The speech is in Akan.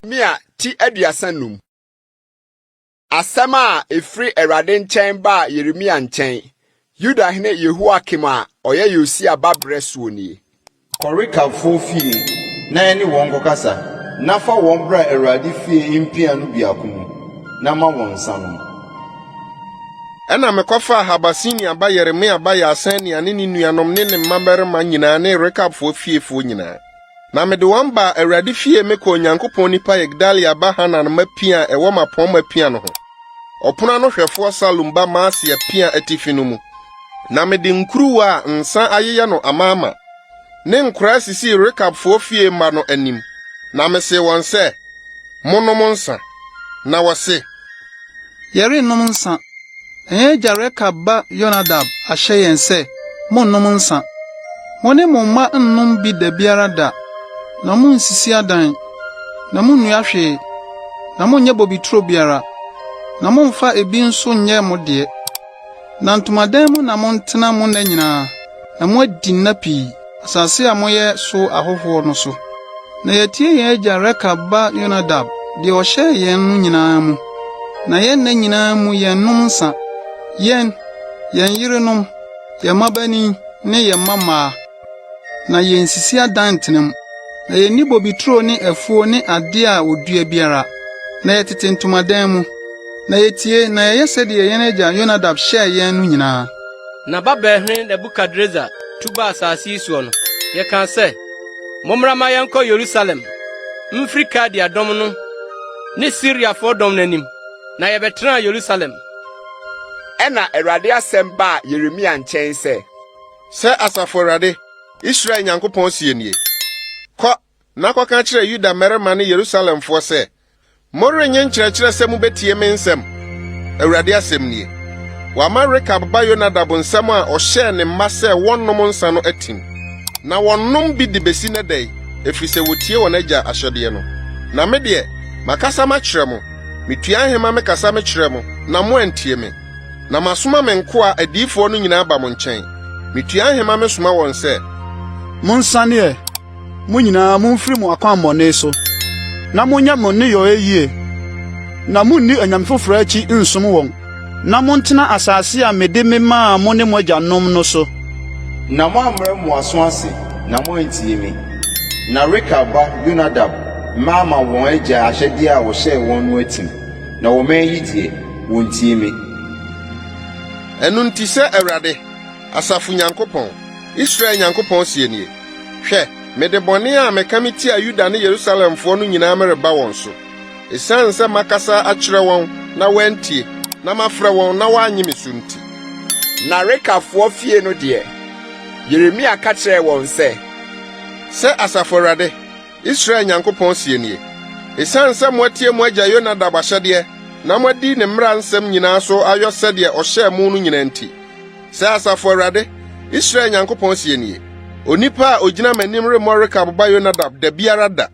Mia ti aduasanum. Asama efri Awurade nkyɛn ba Yeremia nkyɛn. Yuda hene Yehoakim a ɔyɛ Yosia babrɛ so nie. Korikafo fie na ɛne wɔn kɔkasa. Na fa wɔn bra Awurade fie impia no biako mu. Na ma wɔn nsa no. Ɛna mekɔfa Habasini aba Yeremia ba Asani ane ne nuanom ne ne mmabarima nyinaa ne Rekabfo fiefo nyinaa. Na mede wɔn ba Awurade fie mekɔ Onyankopɔn nipa Yegdalia ba Hanan mapia ɛwɔ mapɔn mapia no ho. Ɔpona no hwɛfoɔ Salum ba Maasia pia atifi no mu. Na mede nkuruwa nsa ayeyɛ no amaama. Ne nkora sisi Rekabfo fie ma no anim. Na mese wɔn sɛ, monom nsa. Na wɔse, yɛre nom nsa. Gya Rekab ba Yonadab ahyɛ yɛn sɛ, monnom nsa. Mo ne mo mma nnom bi da biara da. Na mo nsisi adan. Na mo nnua hwee. Na mo nyɛ bobituro biara. Na mo mfa ebi nso nyɛ mo de. Na ntomadan mu na mo ntena mo na nyinaa. Na mo adi nna pii. Asase a mo yɛ so ahohoro no so. Na yɛtie yɛn agya Rekab ba Yonadab de ɔhyɛ yɛn no nyinaa mu. Na yɛn na nyinaa mu yɛn nom nsa. Yɛn yerenom, yɛn mabani ne yɛn mama. Na yɛn sisi adan tenam. Na yɛn ni bobituro ne afuo ne ade a odua biara. Na yɛtete ntomadan mu. Na yɛtie na yɛyɛ sɛdeɛ yɛn agya Yonadab hyɛ yɛn no nyinaa. Na babɛhene Nebukadreza tuba asase so no. Yɛka sɛ, mommra ma yɛnkɔ Yerusalem. Mfiri Kadia dɔm no ne Syriafo dɔm n'anim. Na yɛbɛtena Yerusalem. Ɛna Awurade asɛm ba Yeremia nkyɛn sɛ Asafo Awurade, Israel Nyankopɔn sie nie. Kɔ na kɔka kyerɛ Yuda mmarima ne Yerusalemfoɔ sɛ, morenye nkyerɛkyerɛ sɛ mubetie me nsɛm. Awurade asɛm nie. Wama Rekab ba Yonadab nsɛm a ɔhyɛɛ ne mma sɛ wɔnnom nsa no atim. Na wɔnnom bi de besi ne dɛn, efiri sɛ wotie wɔn agya ahyɛdeɛ no. Na me deɛ, makasa makyerɛ mo. Mitua ahema mekasa mekyerɛ mo, na mo antie me. Na masoma me nkoa adiifoɔ no nyinaa ba mo nkyɛn. Mitua ahema mesoma wɔn sɛ, monsane mo nyinaa momfiri mo akwammɔne so. Na monyɛ mo ne yɔ yie. Na munni anyame foforo akyi nsom wɔn. Na montena asase a mede me maa mo ne mo agyanom no so. Na mo amrɛ mo aso ase, na mo antie me. Na Rekab ba Yonadab mama wɔn agya ahyɛdeɛ a wɔhyɛɛ wɔn no atim. Na wɔn yi die, wɔntie me. Ɛno nti sɛ Awurade, Asafo Nyankopɔn, Israel Nyankopɔn sie nie. Hwɛ, mede bɔne a meka metia Yuda ne Yerusalemfoɔ no nyinaa mereba wɔn so. Esiane sɛ makasa akyerɛ wɔn na wɔantie, na mafrɛ wɔn na wɔanye me so nti. Na Rekabfoɔ fie no deɛ, Yeremia ka kyerɛ wɔn sɛ Asafo Awurade, Israel Nyankopɔn sie nie. Esiane sɛ moatie mo agya Yonadab ahyɛdeɛ, na moadi ne mmara nsɛm nyinaa so ayɔ sɛdeɛ ɔhyɛɛ mo no nyinaa nti. Sɛ Asafo Awurade, Israel Nyankopɔn sie nie. Onipa a ogyina m'anim remmɔ Rekab ba Yonadab da biara da.